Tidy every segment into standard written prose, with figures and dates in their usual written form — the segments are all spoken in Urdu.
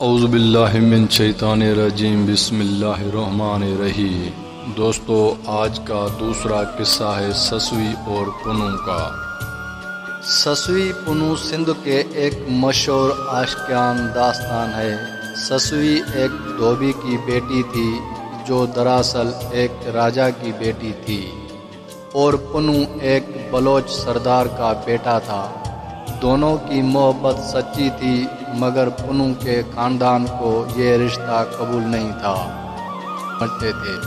اعوذ باللہ من شیطان الرجیم، بسم اللہ الرحمن الرحیم۔ دوستو، آج کا دوسرا قصہ ہے سسوی اور پنو کا۔ سسوی پنو سندھ کے ایک مشہور عاشقانہ داستان ہے۔ سسوی ایک دھوبی کی بیٹی تھی جو دراصل ایک راجا کی بیٹی تھی، اور پنو ایک بلوچ سردار کا بیٹا تھا۔ دونوں کی محبت سچی تھی، مگر پنو کے خاندان کو یہ رشتہ قبول نہیں تھا۔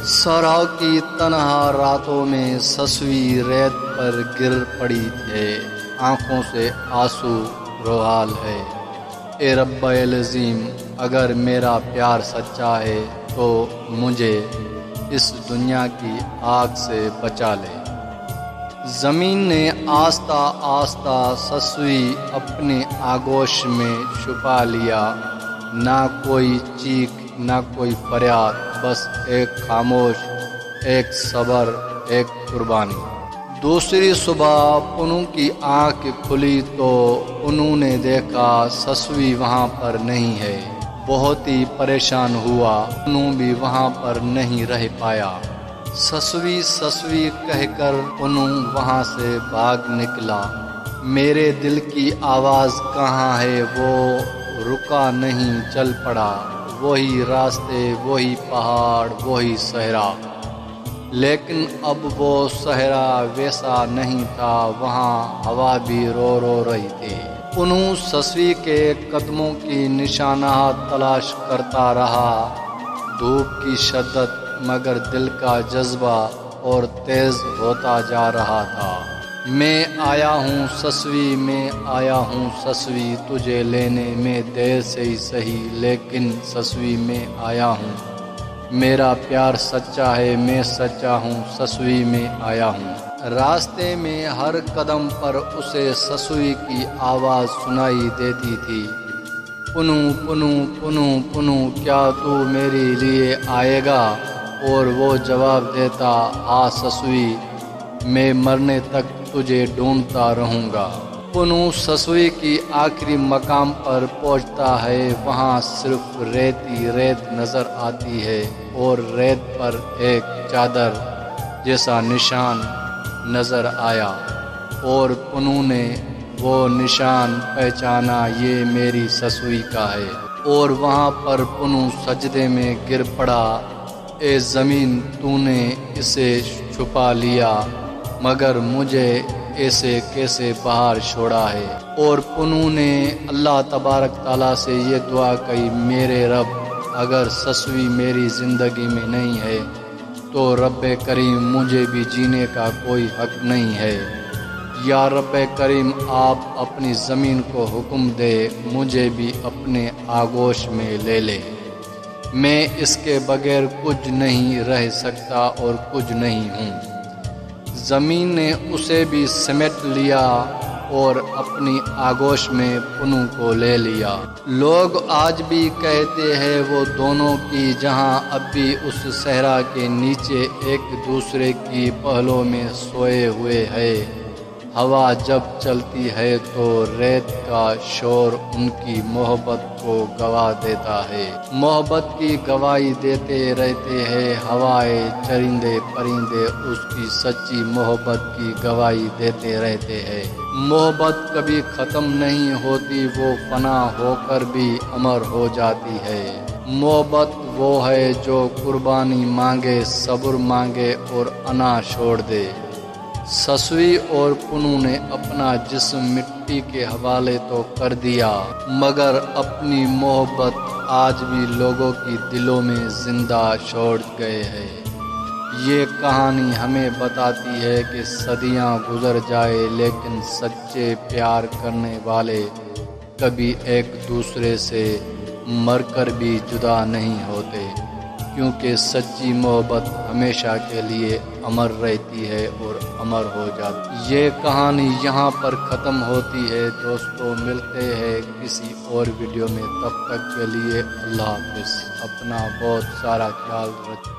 صحرا کی تنہا راتوں میں سسوی ریت پر گر پڑی ہے، آنکھوں سے آنسو روحال ہے۔ اے رب العظیم، اگر میرا پیار سچا ہے تو مجھے اس دنیا کی آگ سے بچا لے۔ زمین نے آہستہ آہستہ سسوی اپنے آغوش میں چھپا لیا۔ نہ کوئی چیخ، نہ کوئی فریاد، بس ایک خاموش، ایک صبر، ایک قربانی۔ دوسری صبح پنو کی آنکھ کھلی تو انہوں نے دیکھا سسوی وہاں پر نہیں ہے۔ بہت ہی پریشان ہوا، پنو بھی وہاں پر نہیں رہ پایا۔ سسوی سسوی کہہ کر پنو وہاں سے بھاگ نکلا۔ میرے دل کی آواز کہاں ہے؟ وہ رکا نہیں، چل پڑا۔ وہی راستے، وہی پہاڑ، وہی صحرا، لیکن اب وہ صحرا ویسا نہیں تھا۔ وہاں ہوا بھی رو رو رہی تھی۔ پنو سسوی کے قدموں کی نشانات تلاش کرتا رہا۔ دھوپ کی شدت، مگر دل کا جذبہ اور تیز ہوتا جا رہا تھا۔ میں آیا ہوں سسوی، میں آیا ہوں سسوی، تجھے لینے میں دیر سے ہی سہی، لیکن سسوی میں آیا ہوں۔ میرا پیار سچا ہے، میں سچا ہوں، سسوی میں آیا ہوں۔ راستے میں ہر قدم پر اسے سسوی کی آواز سنائی دیتی تھی۔ پنو پنو پنو پنو، کیا تو میرے لیے آئے گا؟ اور وہ جواب دیتا، ہاں سسوی، میں مرنے تک تجھے ڈھونڈتا رہوں گا۔ پنو سسوی کی آخری مقام پر پہنچتا ہے۔ وہاں صرف ریت ہی ریت نظر آتی ہے، اور ریت پر ایک چادر جیسا نشان نظر آیا، اور پنو نے وہ نشان پہچانا، یہ میری سسوی کا ہے۔ اور وہاں پر پنو سجدے میں گر پڑا۔ اے زمین، تو نے اسے چھپا لیا، مگر مجھے ایسے کیسے باہر چھوڑا ہے؟ اور پنو نے اللہ تبارک تعالیٰ سے یہ دعا کی، میرے رب، اگر سسوی میری زندگی میں نہیں ہے تو رب کریم مجھے بھی جینے کا کوئی حق نہیں ہے۔ یا رب کریم، آپ اپنی زمین کو حکم دے، مجھے بھی اپنے آغوش میں لے لے۔ میں اس کے بغیر کچھ نہیں رہ سکتا اور کچھ نہیں ہوں۔ زمین نے اسے بھی سمیٹ لیا اور اپنی آغوش میں پنو کو لے لیا۔ لوگ آج بھی کہتے ہیں وہ دونوں کی جہاں اب بھی اس صحرا کے نیچے ایک دوسرے کی پہلوں میں سوئے ہوئے ہیں۔ ہوا جب چلتی ہے تو ریت کا شور ان کی محبت کو گواہ دیتا ہے۔ محبت کی گواہی دیتے رہتے ہیں ہوائیں، چرندے پرندے اس کی سچی محبت کی گواہی دیتے رہتے ہیں۔ محبت کبھی ختم نہیں ہوتی، وہ فنا ہو کر بھی امر ہو جاتی ہے۔ محبت وہ ہے جو قربانی مانگے، صبر مانگے اور انا چھوڑ دے۔ سسوی اور پنو نے اپنا جسم مٹی کے حوالے تو کر دیا، مگر اپنی محبت آج بھی لوگوں کی دلوں میں زندہ چھوڑ گئے ہیں۔ یہ کہانی ہمیں بتاتی ہے کہ صدیاں گزر جائے لیکن سچے پیار کرنے والے کبھی ایک دوسرے سے مر کر بھی جدا نہیں ہوتے، کیونکہ سچی محبت ہمیشہ کے لیے امر رہتی ہے اور امر ہو جاتی۔ یہ کہانی یہاں پر ختم ہوتی ہے۔ دوستو، ملتے ہیں کسی اور ویڈیو میں، تب تک کے لیے اللہ حافظ۔ اپنا بہت سارا خیال رکھیں۔